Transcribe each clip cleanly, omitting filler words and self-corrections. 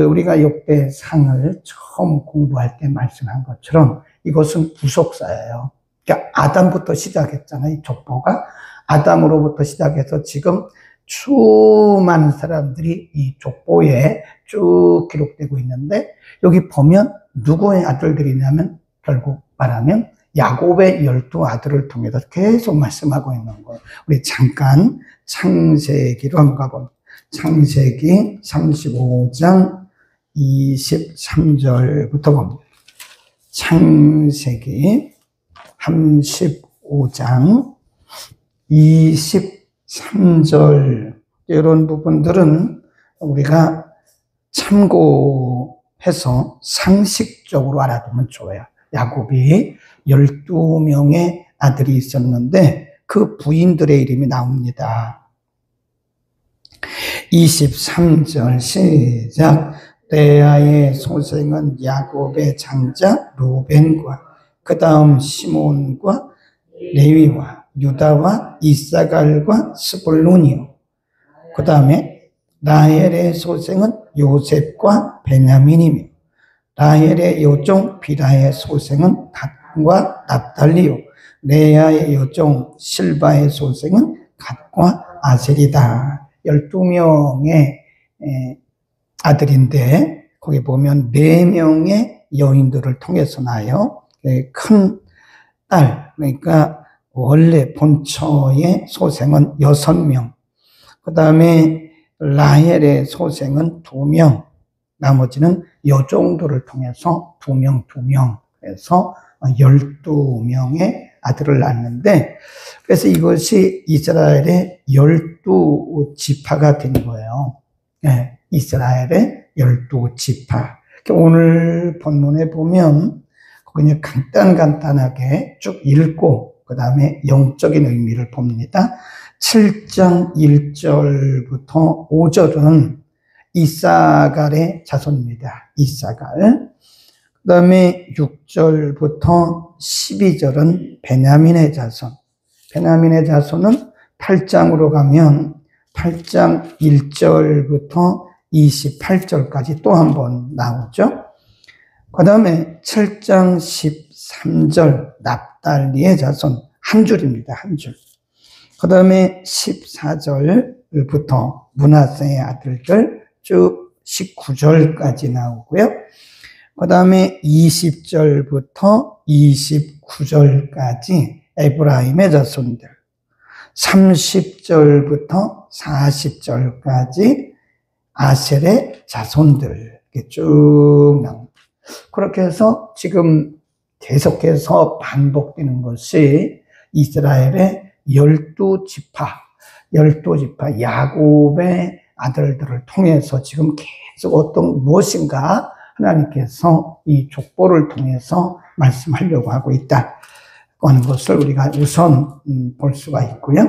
우리가 역대상을 처음 공부할 때 말씀한 것처럼 이것은 부속사예요. 그러니까 아담부터 시작했잖아요. 이 족보가 아담으로부터 시작해서 지금 수많은 사람들이 이 족보에 쭉 기록되고 있는데, 여기 보면 누구의 아들들이냐면 결국 말하면 야곱의 12아들을 통해서 계속 말씀하고 있는 거예요. 우리 잠깐 창세기로 한번 가봅니다. 창세기 35장 23절부터 봅니다. 창세기 35장 23절, 이런 부분들은 우리가 참고해서 상식적으로 알아두면 좋아요. 야곱이 12명의 아들이 있었는데 그 부인들의 이름이 나옵니다. 23절 시작. 레아의 소생은 야곱의 장자 루벤과 그 다음 시몬과 레위와 유다와 이사갈과 스불론이요. 그 다음에 라헬의 소생은 요셉과 베냐민이며 라헬의 여종 비라의 소생은 갓과 납달리요. 레아의 여종 실바의 소생은 갓과 아셀이다. 12명의 아들인데 거기 보면 4명의 여인들을 통해서 나요. 큰 딸, 그러니까 원래 본처의 소생은 6명, 그 다음에 라헬의 소생은 2명, 나머지는 여종들을 통해서 2명, 해서 12명의 아들을 낳았는데, 그래서 이것이 이스라엘의 12지파가 된 거예요. 네, 이스라엘의 12지파. 오늘 본문에 보면 그냥 간단하게 쭉 읽고 그 다음에 영적인 의미를 봅니다. 7장 1절부터 5절은 이사갈의 자손입니다. 이사갈. 그 다음에 6절부터 12절은 베냐민의 자손. 베냐민의 자손은 8장으로 가면 8장 1절부터 28절까지 또 한 번 나오죠. 그 다음에 7장 13절 납달리의 자손, 한 줄입니다. 한 줄. 그 다음에 14절부터 므낫세의 아들들 쭉 19절까지 나오고요. 그 다음에 20절부터 29절까지 에브라임의 자손들, 30절부터 40절까지 아셀의 자손들, 이렇게 쭉 나옵니다. 그렇게 해서 지금 계속해서 반복되는 것이 이스라엘의 12지파, 야곱의 아들들을 통해서 지금 계속 무엇인가 하나님께서 이 족보를 통해서 말씀하려고 하고 있다 하는 것을 우리가 우선 볼 수가 있고요.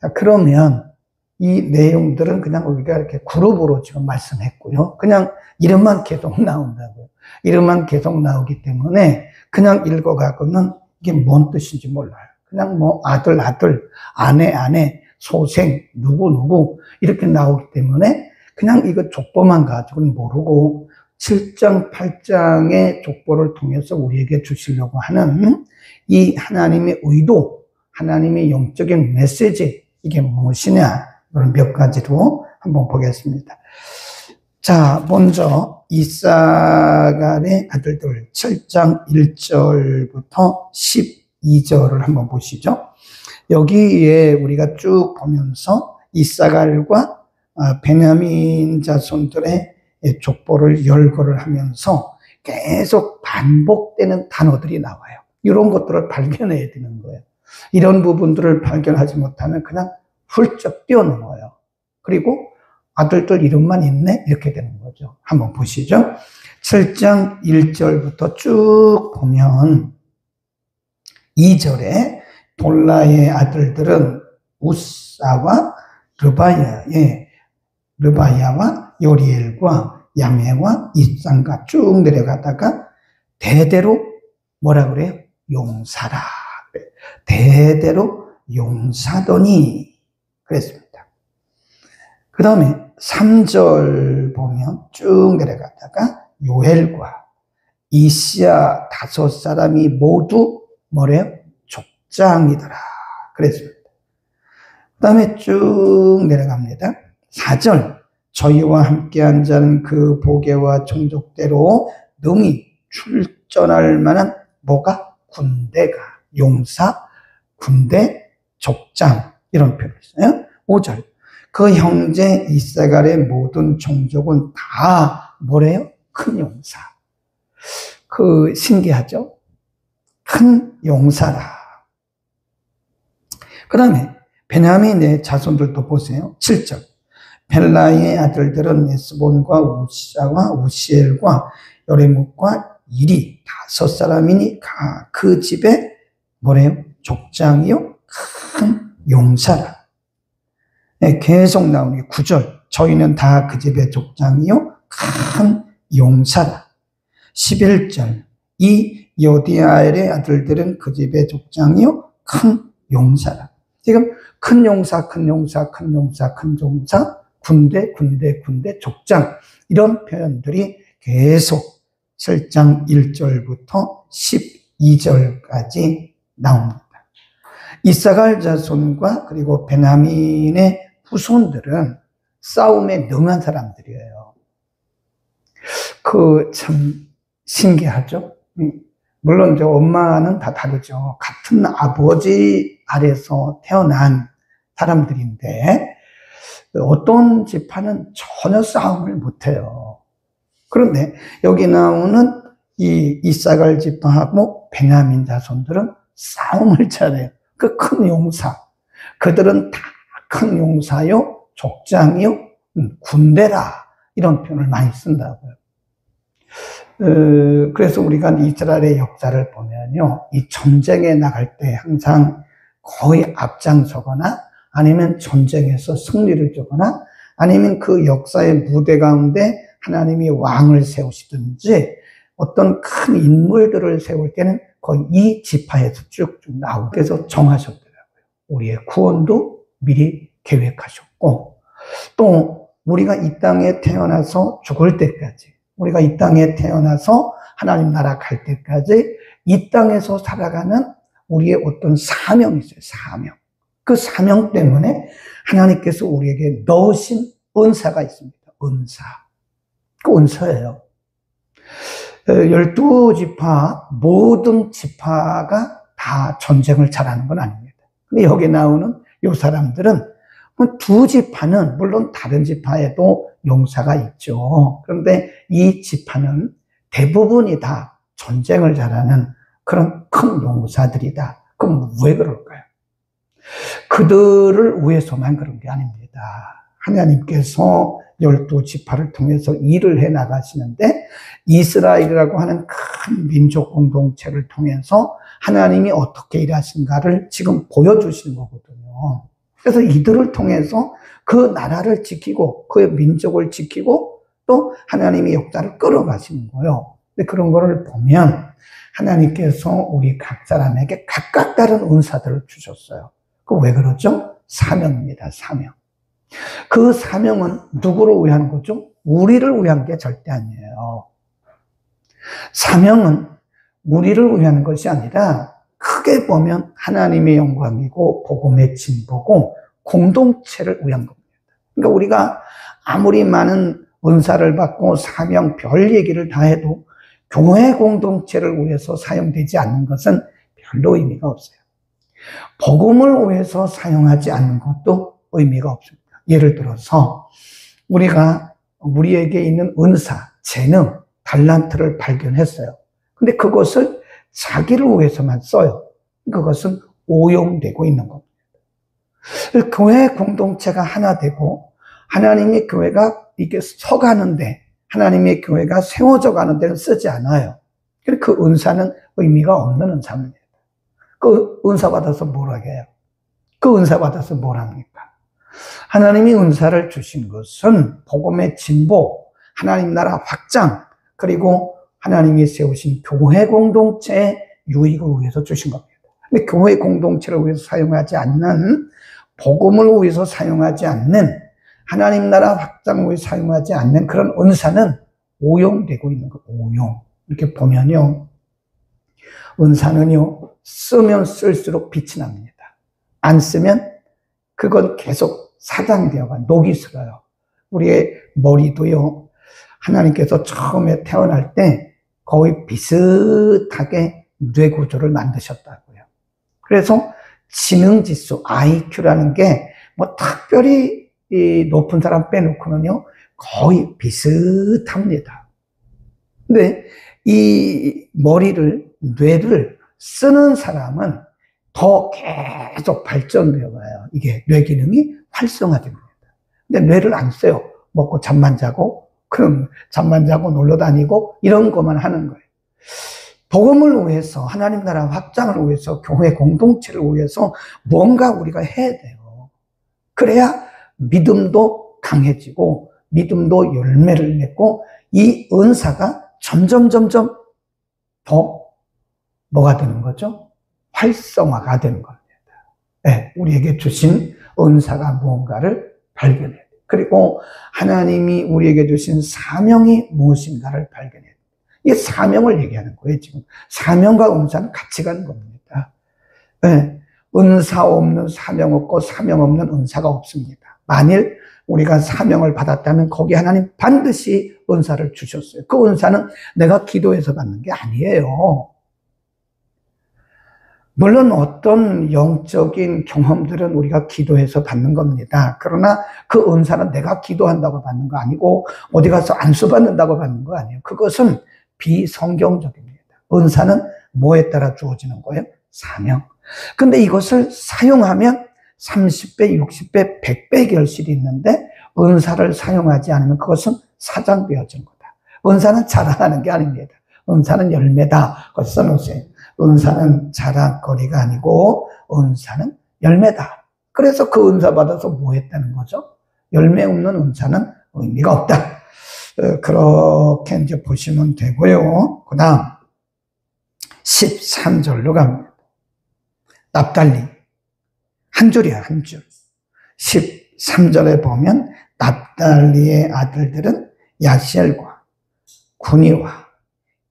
자, 그러면 이 내용들은 그냥 우리가 이렇게 그룹으로 지금 말씀했고요. 그냥 이름만 계속 나온다고요. 이름만 계속 나오기 때문에 그냥 읽어가고는 이게 뭔 뜻인지 몰라요. 그냥 뭐 아들, 아내, 소생, 누구 이렇게 나오기 때문에 그냥 이거 족보만 가지고는 모르고 7장, 8장의 족보를 통해서 우리에게 주시려고 하는 이 하나님의 의도, 하나님의 영적인 메시지, 이게 무엇이냐, 이런 몇 가지로 한번 보겠습니다. 자, 먼저 이사갈의 아들들 7장 1절부터 12절을 한번 보시죠. 여기에 우리가 쭉 보면서 이사갈과 베냐민 자손들의 족보를 열거를 하면서 계속 반복되는 단어들이 나와요. 이런 것들을 발견해야 되는 거예요. 이런 부분들을 발견하지 못하면 그냥 훌쩍 뛰어넘어요. 그리고 아들들 이름만 있네? 이렇게 되는 거죠. 한번 보시죠. 7장 1절부터 쭉 보면 2절에 돌라의 아들들은 우사와 르바야와 요리엘과 야메와 이상가 쭉 내려가다가 대대로 뭐라 그래요? 용사라. 대대로 용사더니 그랬습니다. 그 다음에 3절 보면 쭉 내려갔다가 요엘과 이시야 5사람이 모두 뭐래요? 족장이더라 그랬습니다. 그 다음에 쭉 내려갑니다. 4절 저희와 함께한 자는 그 보게와 종족대로 능히 출전할 만한 뭐가? 군대가, 용사, 군대, 족장 이런 표현이 있어요. 5절 그 형제 이사갈의 모든 종족은 다 뭐래요? 큰 용사. 그 신기하죠? 큰 용사라. 그 다음에 베냐민의 자손들도 보세요. 7절 벨라의 아들들은 에스본과 우시아와 우시엘과 여레묵과 일이 5사람이니 그 집에 뭐래요? 족장이요? 큰 용사라. 네, 계속 나오는 게 9절 저희는 다 그 집의 족장이요? 큰 용사라. 11절 이 요디아엘의 아들들은 그 집의 족장이요? 큰 용사라. 지금 큰 용사, 큰 용사, 큰 용사, 큰 용사, 군대, 군대, 군대, 족장 이런 표현들이 계속 7장 1절부터 12절까지 나옵니다. 이사갈 자손과 그리고 베냐민의 후손들은 싸움에 능한 사람들이에요. 그 참 신기하죠? 물론 이제 엄마는 다 다르죠. 같은 아버지 아래서 태어난 사람들인데 어떤 지파는 전혀 싸움을 못해요. 그런데 여기 나오는 이 이사갈 지파하고 베냐민 자손들은 싸움을 잘해요. 그 큰 용사, 그들은 다 큰 용사요, 족장이요, 군대라 이런 표현을 많이 쓴다고요. 그래서 우리가 이스라엘의 역사를 보면요, 이 전쟁에 나갈 때 항상 거의 앞장서거나 아니면 전쟁에서 승리를 주거나 아니면 그 역사의 무대 가운데 하나님이 왕을 세우시든지 어떤 큰 인물들을 세울 때는 거의 이 지파에서 쭉쭉 나오고 그래서 정하셨더라고요. 우리의 구원도 미리 계획하셨고 또 우리가 이 땅에 태어나서 죽을 때까지 우리가 이 땅에 태어나서 하나님 나라 갈 때까지 이 땅에서 살아가는 우리의 어떤 사명이 있어요. 사명. 그 사명 때문에 하나님께서 우리에게 넣으신 은사가 있습니다. 은사. 그 은사예요. 12지파 모든 지파가 다 전쟁을 잘하는 건 아닙니다. 근데 여기 나오는 이 사람들은 두 지파는 물론 다른 지파에도 용사가 있죠. 그런데 이 지파는 대부분이 다 전쟁을 잘하는 그런 큰 용사들이다. 그럼 왜 그럴까요? 그들을 위해서만 그런 게 아닙니다. 하나님께서 12지파를 통해서 일을 해 나가시는데 이스라엘이라고 하는 큰 민족 공동체를 통해서 하나님이 어떻게 일하신가를 지금 보여주시는 거거든요. 그래서 이들을 통해서 그 나라를 지키고 그 민족을 지키고 또 하나님의 역사를 끌어가시는 거예요. 근데 그런 거를 보면 하나님께서 우리 각 사람에게 각각 다른 은사들을 주셨어요. 그 왜 그러죠? 사명입니다. 사명. 그 사명은 누구를 위한 거죠? 우리를 위한 게 절대 아니에요. 사명은 우리를 위한 것이 아니라 크게 보면 하나님의 영광이고 복음의 진보고 공동체를 위한 겁니다. 그러니까 우리가 아무리 많은 은사를 받고 사명 별 얘기를 다 해도 교회 공동체를 위해서 사용되지 않는 것은 별로 의미가 없어요. 복음을 위해서 사용하지 않는 것도 의미가 없습니다. 예를 들어서 우리가 우리에게 있는 은사, 재능, 달란트를 발견했어요. 근데 그것을 자기를 위해서만 써요. 그것은 오용되고 있는 겁니다. 교회 공동체가 하나 되고 하나님의 교회가 이게 서가는데 하나님의 교회가 세워져 가는 데는 쓰지 않아요. 그 은사는 의미가 없는 은사입니다. 그 은사 받아서 뭘 하게 해요? 그 은사 받아서 뭘 합니까? 하나님이 은사를 주신 것은 복음의 진보, 하나님 나라 확장, 그리고 하나님이 세우신 교회 공동체의 유익을 위해서 주신 겁니다. 근데 교회 공동체를 위해서 사용하지 않는, 복음을 위해서 사용하지 않는, 하나님 나라 확장을 위해 사용하지 않는 그런 은사는 오용되고 있는 거. 오용. 이렇게 보면요, 은사는요, 쓰면 쓸수록 빛이 납니다. 안 쓰면 그건 계속 사장되어가 녹이 슬어요. 우리의 머리도요, 하나님께서 처음에 태어날 때 거의 비슷하게 뇌 구조를 만드셨다고요. 그래서 지능지수 IQ라는 게 뭐 특별히 높은 사람 빼놓고는요 거의 비슷합니다. 근데 이 머리를, 뇌를 쓰는 사람은 더 계속 발전되어 가요. 이게 뇌 기능이 활성화됩니다. 근데 뇌를 안 써요. 먹고 잠만 자고, 그럼 잠만 자고 놀러 다니고 이런 것만 하는 거예요. 복음을 위해서, 하나님 나라 확장을 위해서, 교회 공동체를 위해서 뭔가 우리가 해야 돼요. 그래야 믿음도 강해지고 믿음도 열매를 맺고 이 은사가 점점 더 뭐가 되는 거죠? 활성화가 되는 겁니다. 네, 우리에게 주신 은사가 무언가를 발견해야 돼요. 그리고 하나님이 우리에게 주신 사명이 무엇인가를 발견해야 돼요. 이 사명을 얘기하는 거예요, 지금. 사명과 은사는 같이 가는 겁니다. 네, 은사 없는 사명 없고 사명 없는 은사가 없습니다. 만일 우리가 사명을 받았다면 거기 하나님 반드시 은사를 주셨어요. 그 은사는 내가 기도해서 받는 게 아니에요. 물론 어떤 영적인 경험들은 우리가 기도해서 받는 겁니다. 그러나 그 은사는 내가 기도한다고 받는 거 아니고 어디 가서 안수 받는다고 받는 거 아니에요. 그것은 비성경적입니다. 은사는 뭐에 따라 주어지는 거예요? 사명. 근데 이것을 사용하면 30배, 60배, 100배 결실이 있는데 은사를 사용하지 않으면 그것은 사장되어진 거다. 은사는 자랑하는 게 아닙니다. 은사는 열매다. 그거 써놓으세요. 은사는 자랑거리가 아니고 은사는 열매다. 그래서 그 은사 받아서 뭐 했다는 거죠? 열매 없는 은사는 의미가 없다. 그렇게 이제 보시면 되고요. 그 다음 13절로 갑니다. 납달리 한 줄이야, 한 줄. 13절에 보면 납달리의 아들들은 야시엘과 구니와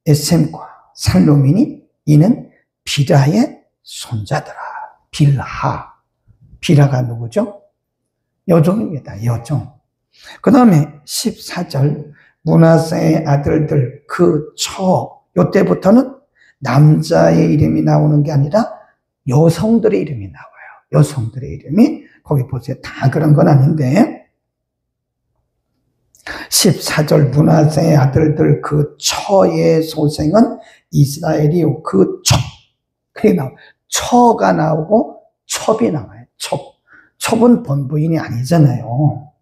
에셈과 살로민이 이는 비라의 손자더라. 빌하. 비라가 누구죠? 여종입니다. 여종. 그 다음에 14절 므낫세의 아들들 그 요때부터는 남자의 이름이 나오는 게 아니라 여성들의 이름이 나와요. 여성들의 이름이 거기 보세요. 다 그런 건 아닌데 14절 므낫세의 아들들 그 처의 소생은 이스라엘이요. 그 그게 나와요. 처가 나오고 첩이 나와요. 첩은 본부인이 아니잖아요.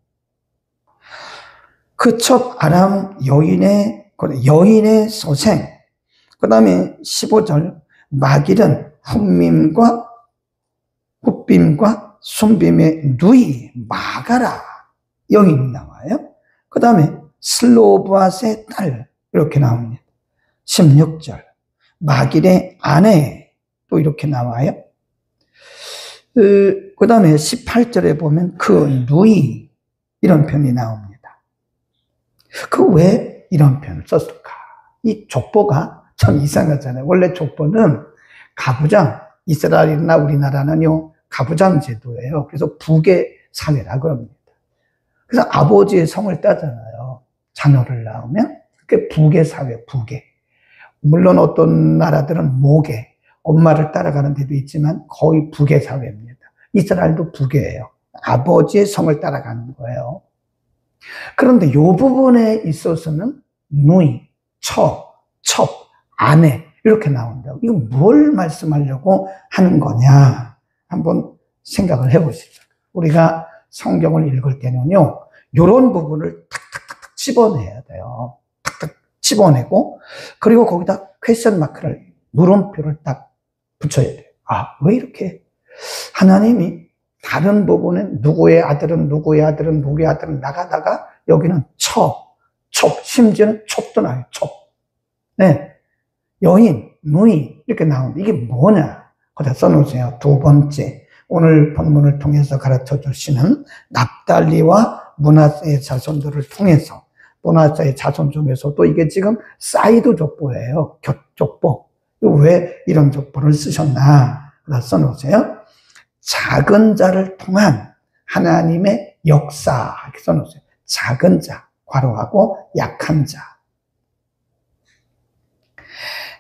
그 첩 아람 여인의 소생. 그 다음에 15절 마길은 훗빔과 순빔의 누이 마가라 여인이 나와요. 그 다음에 슬로브앗의 딸 이렇게 나옵니다. 16절 마길의 아내 또 이렇게 나와요. 그 다음에 18절에 보면 그 누이 이런 표현이 나옵니다. 그 왜 이런 표현을 썼을까? 이 족보가 참 이상하잖아요. 원래 족보는 가부장, 이스라엘이나 우리나라는요 가부장 제도예요. 그래서 부계 사회라 그럽니다. 그래서 아버지의 성을 따잖아요. 자녀를 낳으면 그게 부계 사회, 부계. 물론 어떤 나라들은 모계, 엄마를 따라가는 데도 있지만 거의 부계 사회입니다. 이스라엘도 부계예요. 아버지의 성을 따라가는 거예요. 그런데 이 부분에 있어서는 누이, 첩, 아내 이렇게 나온다고. 이거 뭘 말씀하려고 하는 거냐 한번 생각을 해보시죠. 우리가 성경을 읽을 때는요 이런 부분을 탁탁탁 집어내야 돼요. 탁탁 집어내고 그리고 거기다 퀘스천 마크를, 물음표를 딱 붙여야 돼요. 아, 왜 이렇게 하나님이 다른 부분은 누구의 아들은 나가다가 여기는 첩, 심지어는 첩도 나와요. 첩. 네. 여인, 누이 이렇게 나오는데 이게 뭐냐? 거기다 써놓으세요. 두 번째 오늘 본문을 통해서 가르쳐 주시는 납달리와 므낫세의 자손들을 통해서, 므낫세의 자손 중에서도 이게 지금 사이드 족보예요. 족보. 왜 이런 족보를 쓰셨나? 써놓으세요. 작은 자를 통한 하나님의 역사, 이렇게 써놓으세요. 작은 자, 괄호하고 약한 자.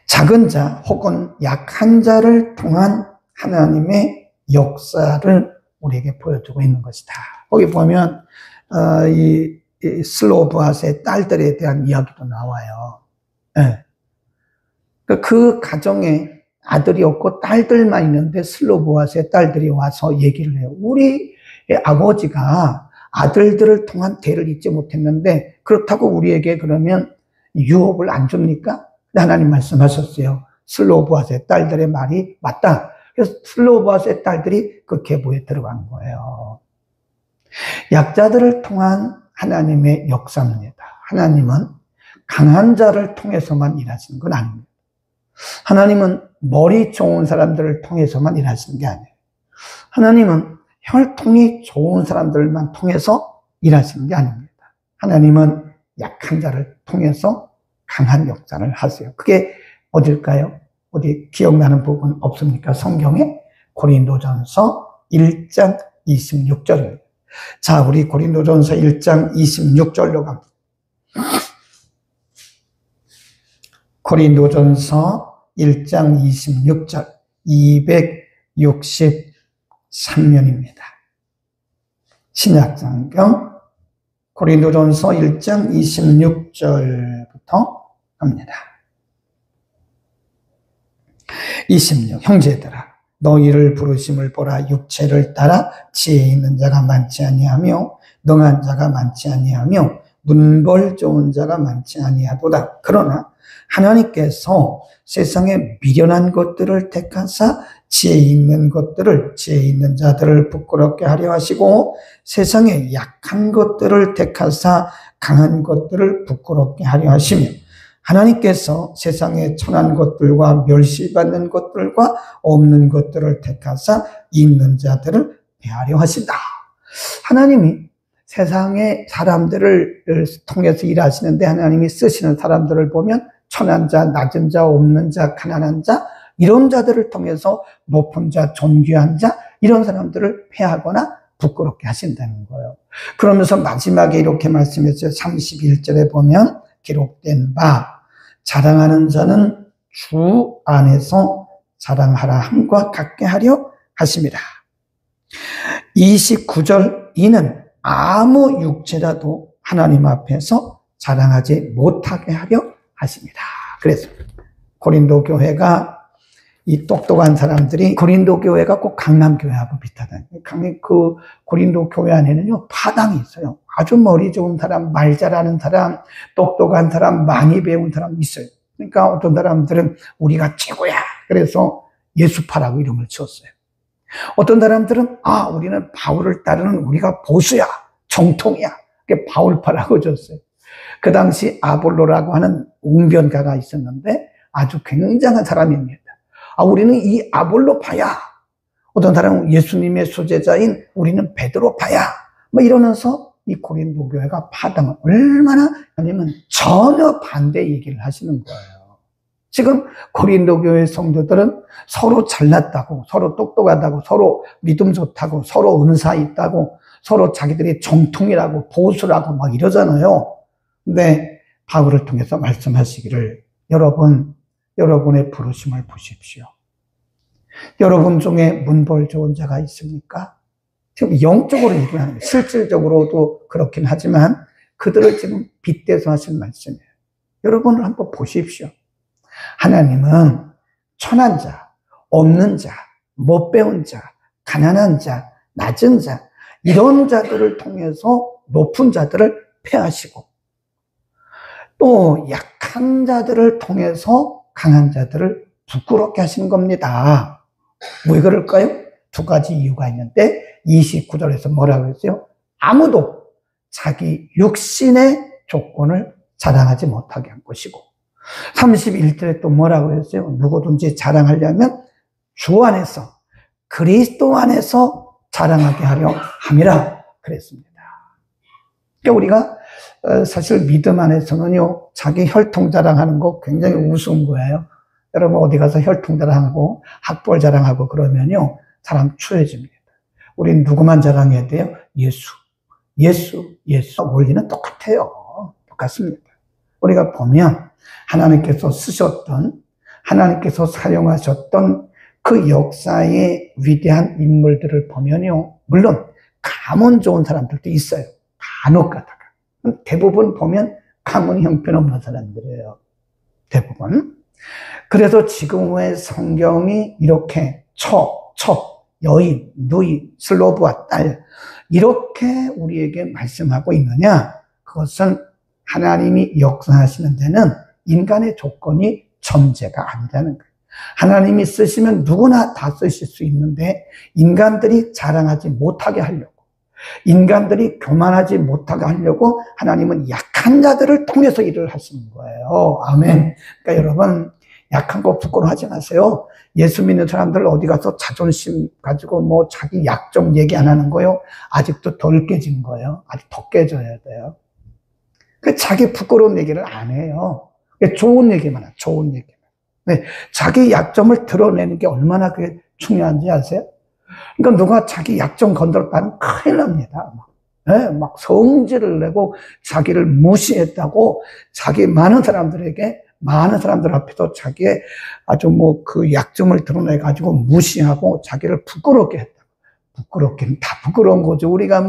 작은 자 혹은 약한 자를 통한 하나님의 역사를 우리에게 보여주고 있는 것이다. 거기 보면 이 슬로보앗의 딸들에 대한 이야기도 나와요. 네. 그 가정에 아들이 없고 딸들만 있는데 슬로보앗의 딸들이 와서 얘기를 해요. 우리 아버지가 아들들을 통한 대를 잇지 못했는데 그렇다고 우리에게 그러면 유업을 안 줍니까? 하나님 말씀하셨어요. 슬로보앗의 딸들의 말이 맞다. 그래서 슬로보앗의 딸들이 그 계보에 들어간 거예요. 약자들을 통한 하나님의 역사입니다. 하나님은 강한 자를 통해서만 일하시는 건 아닙니다. 하나님은 머리 좋은 사람들을 통해서만 일하시는 게 아니에요. 하나님은 혈통이 좋은 사람들만 통해서 일하시는 게 아닙니다. 하나님은 약한 자를 통해서 강한 역사를 하세요. 그게 어딜까요? 어디 기억나는 부분 없습니까? 성경에 고린도전서 1장 26절입니다. 자, 우리 고린도전서 1장 26절로 갑니다. 고린도전서 1장 26절 263면입니다. 신약성경 고린도전서 1장 26절부터 갑니다. 26 형제들아 너희를 부르심을 보라. 육체를 따라 지혜 있는 자가 많지 아니하며 능한 자가 많지 아니하며 문벌 좋은 자가 많지 아니하도다. 그러나 하나님께서 세상에 미련한 것들을 택하사 지혜 있는 자들을 부끄럽게 하려 하시고 세상에 약한 것들을 택하사 강한 것들을 부끄럽게 하려 하시며 하나님께서 세상에 천한 것들과 멸시받는 것들과 없는 것들을 택하사 있는 자들을 배하려 하신다. 하나님이 세상의 사람들을 통해서 일하시는데 하나님이 쓰시는 사람들을 보면 천한 자, 낮은 자, 없는 자, 가난한 자 이런 자들을 통해서 높은 자, 존귀한 자 이런 사람들을 폐하거나 부끄럽게 하신다는 거예요. 그러면서 마지막에 이렇게 말씀했어요. 31절에 보면 기록된 바 자랑하는 자는 주 안에서 자랑하라 함과 같게 하려 하심이라. 29절 이는 아무 육체라도 하나님 앞에서 자랑하지 못하게 하려 하십니다. 그래서 고린도 교회가 이 똑똑한 사람들이 고린도 교회가 꼭 강남 교회하고 비슷하다. 그 고린도 교회 안에는요 파당이 있어요. 아주 머리 좋은 사람, 말 잘하는 사람, 똑똑한 사람, 많이 배운 사람 있어요. 그러니까 어떤 사람들은 우리가 최고야. 그래서 예수파라고 이름을 지었어요. 어떤 사람들은 우리는 바울을 따르는 우리가 보수야, 정통이야. 그게 바울파라고 줬어요. 그 당시 아볼로라고 하는 웅변가가 있었는데 아주 굉장한 사람입니다. 우리는 이 아볼로파야. 어떤 사람은 예수님의 수제자인 우리는 베드로파야. 이러면서 이 고린도 교회가 파당을 얼마나 하냐면 전혀 반대 얘기를 하시는 거예요. 지금 고린도 교회 성도들은 서로 잘났다고, 서로 똑똑하다고, 서로 믿음 좋다고, 서로 은사 있다고, 서로 자기들이 정통이라고, 보수라고 막 이러잖아요. 근데 바울을 통해서 말씀하시기를 여러분의 부르심을 보십시오. 여러분 중에 문벌 좋은 자가 있습니까? 지금 영적으로 얘기하는 거예요. 실질적으로도 그렇긴 하지만 그들을 지금 빗대서 하신 말씀이에요. 여러분을 한번 보십시오. 하나님은 천한 자, 없는 자, 못 배운 자, 가난한 자, 낮은 자 이런 자들을 통해서 높은 자들을 폐하시고 또 약한 자들을 통해서 강한 자들을 부끄럽게 하시는 겁니다. 왜 그럴까요? 두 가지 이유가 있는데 29절에서 뭐라고 했어요? 아무도 자기 육신의 조건을 자랑하지 못하게 한 것이고 31절에 또 뭐라고 했어요? 누구든지 자랑하려면 주 안에서 그리스도 안에서 자랑하게 하려 함이라 그랬습니다. 그러니까 우리가 사실 믿음 안에서는요, 자기 혈통 자랑하는 거 굉장히 우스운 거예요. 여러분 어디 가서 혈통 자랑하고 학벌 자랑하고 그러면요, 사람 추해집니다. 우린 누구만 자랑해야 돼요? 예수. 원리는 똑같아요. 똑같습니다. 우리가 보면 하나님께서 쓰셨던, 하나님께서 사용하셨던 그 역사의 위대한 인물들을 보면요, 물론 가문 좋은 사람들도 있어요. 간혹 가다가. 대부분 보면 가문이 형편없는 사람들이에요. 대부분. 그래서 지금의 성경이 이렇게 여인, 누이, 슬로브와 딸, 이렇게 우리에게 말씀하고 있느냐? 그것은 하나님이 역사하시는 데는 인간의 조건이 전제가 아니라는 거예요. 하나님이 쓰시면 누구나 다 쓰실 수 있는데, 인간들이 자랑하지 못하게 하려고, 인간들이 교만하지 못하게 하려고 하나님은 약한 자들을 통해서 일을 하시는 거예요. 아멘. 그러니까 여러분, 약한 거 부끄러워하지 마세요. 예수 믿는 사람들 어디 가서 자존심 가지고 뭐 자기 약점 얘기 안 하는 거요. 아직도 덜 깨진 거예요. 아직 더 깨져야 돼요. 자기 부끄러운 얘기를 안 해요. 좋은 얘기만 해요. 좋은 얘기만. 네, 자기 약점을 드러내는 게 얼마나 그게 중요한지 아세요? 그러니까 누가 자기 약점 건드렸다면 큰일 납니다. 네, 막 성질을 내고 자기를 무시했다고, 자기 많은 사람들 앞에서 자기의 아주 그 약점을 드러내가지고 무시하고 자기를 부끄럽게 했다. 부끄럽긴 다 부끄러운 거죠. 우리가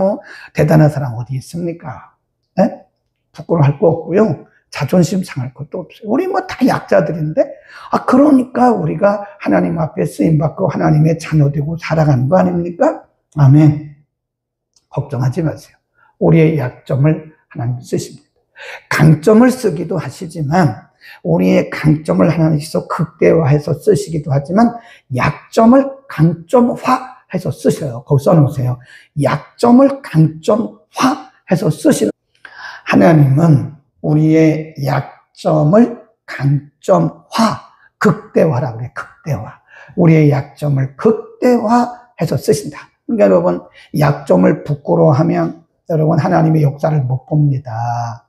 대단한 사람 어디 있습니까? 네? 부끄러워할 거 없고요. 자존심 상할 것도 없어요. 우리 다 약자들인데, 그러니까 우리가 하나님 앞에 쓰임받고 하나님의 자녀되고 살아가는 거 아닙니까? 아멘. 걱정하지 마세요. 우리의 약점을 하나님 쓰십니다. 강점을 쓰기도 하시지만, 우리의 강점을 하나님께서 극대화해서 쓰시기도 하지만, 약점을 강점화해서 쓰셔요. 거기 써놓으세요. 약점을 강점화해서 쓰시는, 하나님은 우리의 약점을 강점화, 극대화라고 그래요. 극대화. 우리의 약점을 극대화해서 쓰신다. 그러니까 여러분, 약점을 부끄러워하면 여러분 하나님의 역사를 못 봅니다.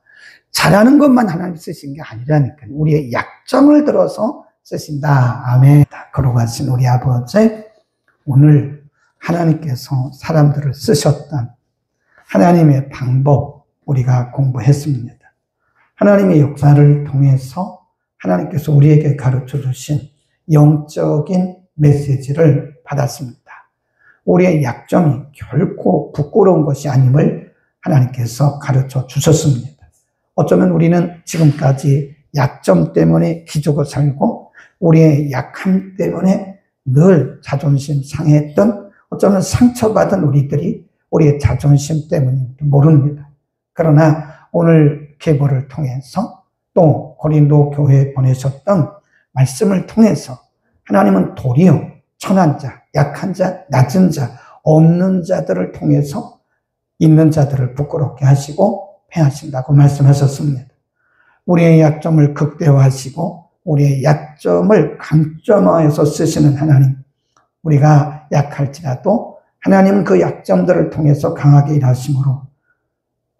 잘하는 것만 하나님 쓰신 게 아니라니까요. 우리의 약점을 들어서 쓰신다. 아멘. 걸어가신 우리 아버지, 오늘 하나님께서 사람들을 쓰셨던 하나님의 방법 우리가 공부했습니다. 하나님의 역사를 통해서 하나님께서 우리에게 가르쳐 주신 영적인 메시지를 받았습니다. 우리의 약점이 결코 부끄러운 것이 아님을 하나님께서 가르쳐 주셨습니다. 어쩌면 우리는 지금까지 약점 때문에 기죽어 살고, 우리의 약함 때문에 늘 자존심 상했던, 어쩌면 상처받은 우리들이 우리의 자존심 때문인지 모릅니다. 그러나 오늘 계보를 통해서 또 고린도 교회에 보내셨던 말씀을 통해서 하나님은 도리어 천한 자, 약한 자, 낮은 자, 없는 자들을 통해서 있는 자들을 부끄럽게 하시고 패하신다고 말씀하셨습니다. 우리의 약점을 극대화하시고 우리의 약점을 강점화해서 쓰시는 하나님, 우리가 약할지라도 하나님은 그 약점들을 통해서 강하게 일하심으로,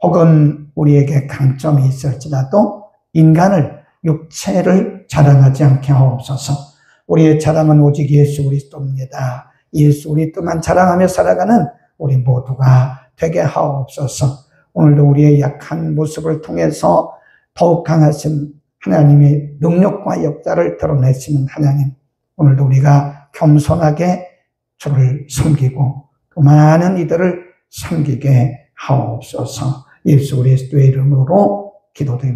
혹은 우리에게 강점이 있을지라도 인간을, 육체를 자랑하지 않게 하옵소서. 우리의 자랑은 오직 예수 그리스도입니다. 예수 그리스도만 자랑하며 살아가는 우리 모두가 되게 하옵소서. 오늘도 우리의 약한 모습을 통해서 더욱 강하신 하나님의 능력과 역사를 드러내시는 하나님, 오늘도 우리가 겸손하게 주를 섬기고 그 많은 이들을 섬기게 하옵소서. 예수 그리스도의 이름으로 기도드립니다.